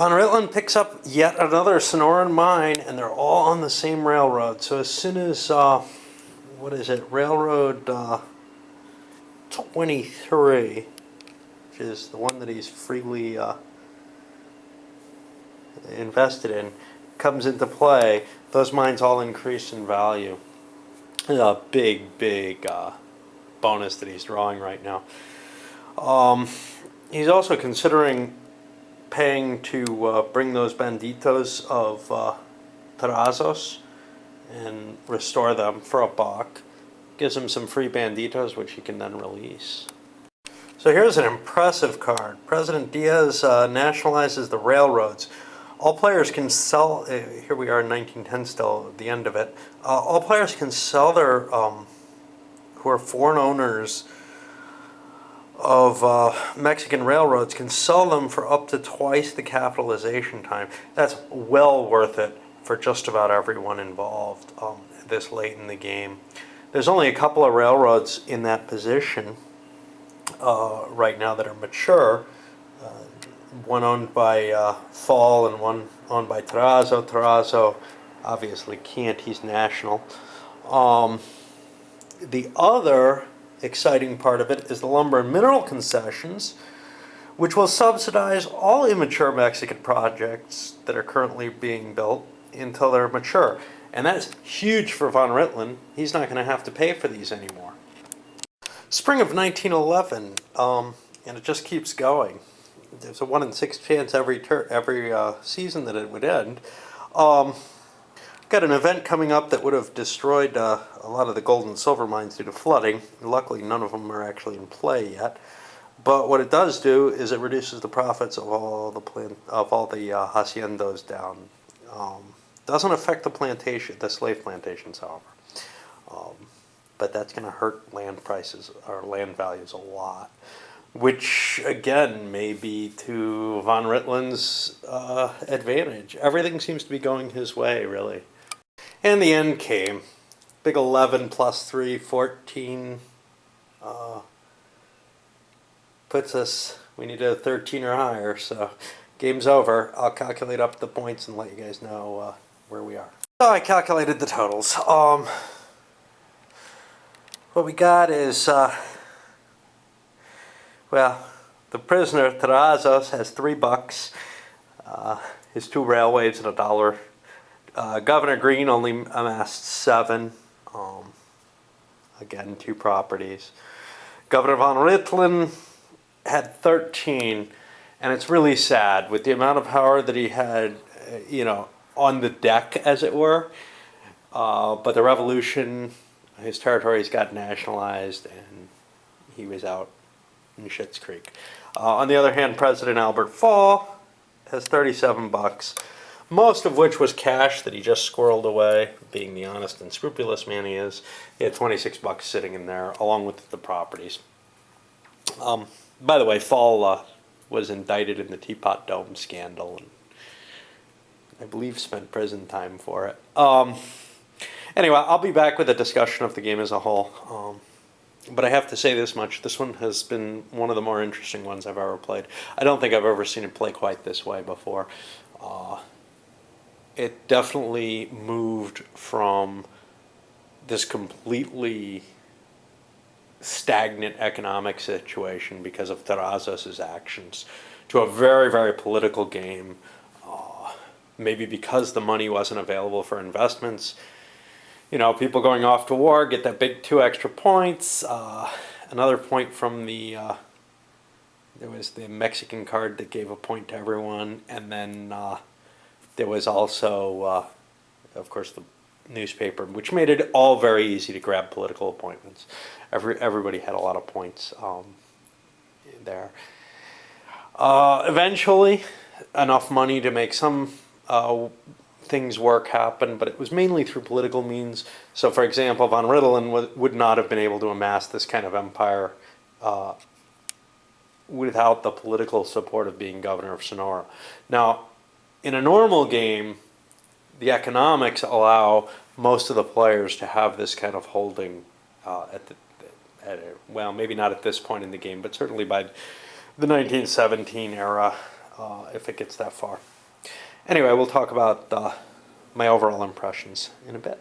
Von Rittlen picks up yet another Sonoran mine, and they're all on the same railroad. So as soon as, what is it, Railroad 23, which is the one that he's freely invested in, comes into play, those mines all increase in value. A big, big bonus that he's drawing right now. He's also considering paying to bring those banditos of Terrazos and restore them for $1. Gives him some free banditos, which he can then release. So here's an impressive card. President Diaz nationalizes the railroads. All players can sell, here we are in 1910 still, at the end of it. All players can sell their, who are foreign owners of Mexican railroads, can sell them for up to twice the capitalization time. That's well worth it for just about everyone involved this late in the game. There's only a couple of railroads in that position right now that are mature. One owned by Fall and one owned by Terrazzo. Terrazzo obviously can't, he's national. The other exciting part of it is the lumber and mineral concessions, which will subsidize all immature Mexican projects that are currently being built until they're mature. And that's huge for Von Rittlen. He's not going to have to pay for these anymore. Spring of 1911, and it just keeps going. There's a 1 in 6 chance every season that it would end. Got an event coming up that would have destroyed a lot of the gold and silver mines due to flooding. Luckily, none of them are actually in play yet. But what it does do is it reduces the profits of all the haciendos down. Doesn't affect the slave plantations, however. But that's going to hurt land prices or land values a lot, which again may be to Von Rittlen's advantage. Everything seems to be going his way, really. And the end came. Big 11 plus 3, 14. Puts us, we need a 13 or higher, so game's over. I'll calculate up the points and let you guys know where we are. So I calculated the totals. What we got is, well, the prisoner, Terrazos, has $3. His 2 railways at $1. Governor Green only amassed 7. Again, 2 properties. Governor Von Rittlen had 13, and it's really sad with the amount of power that he had, on the deck, as it were. But the revolution, his territories got nationalized, and he was out in Schitt's Creek. On the other hand, President Albert Fall has $37. Most of which was cash that he just squirreled away, being the honest and scrupulous man he is. He had $26 sitting in there, along with the properties. By the way, Fall was indicted in the Teapot Dome scandal, and I believe spent prison time for it. Anyway, I'll be back with a discussion of the game as a whole. But I have to say this much. This one has been one of the more interesting ones I've ever played. I don't think I've ever seen it play quite this way before. It definitely moved from this completely stagnant economic situation because of Terrazos' actions to a very, very political game. Maybe because the money wasn't available for investments. People going off to war get that big 2 extra points. Another point from there was the Mexican card that gave a point to everyone, and then there was also, of course, the newspaper, which made it all very easy to grab political appointments. Everybody had a lot of points there. Eventually, enough money to make some things work happen, but it was mainly through political means. So, for example, Von Rittlen would not have been able to amass this kind of empire without the political support of being governor of Sonora. Now, in a normal game, the economics allow most of the players to have this kind of holding well, maybe not at this point in the game, but certainly by the 1917 era, if it gets that far. Anyway, we'll talk about my overall impressions in a bit.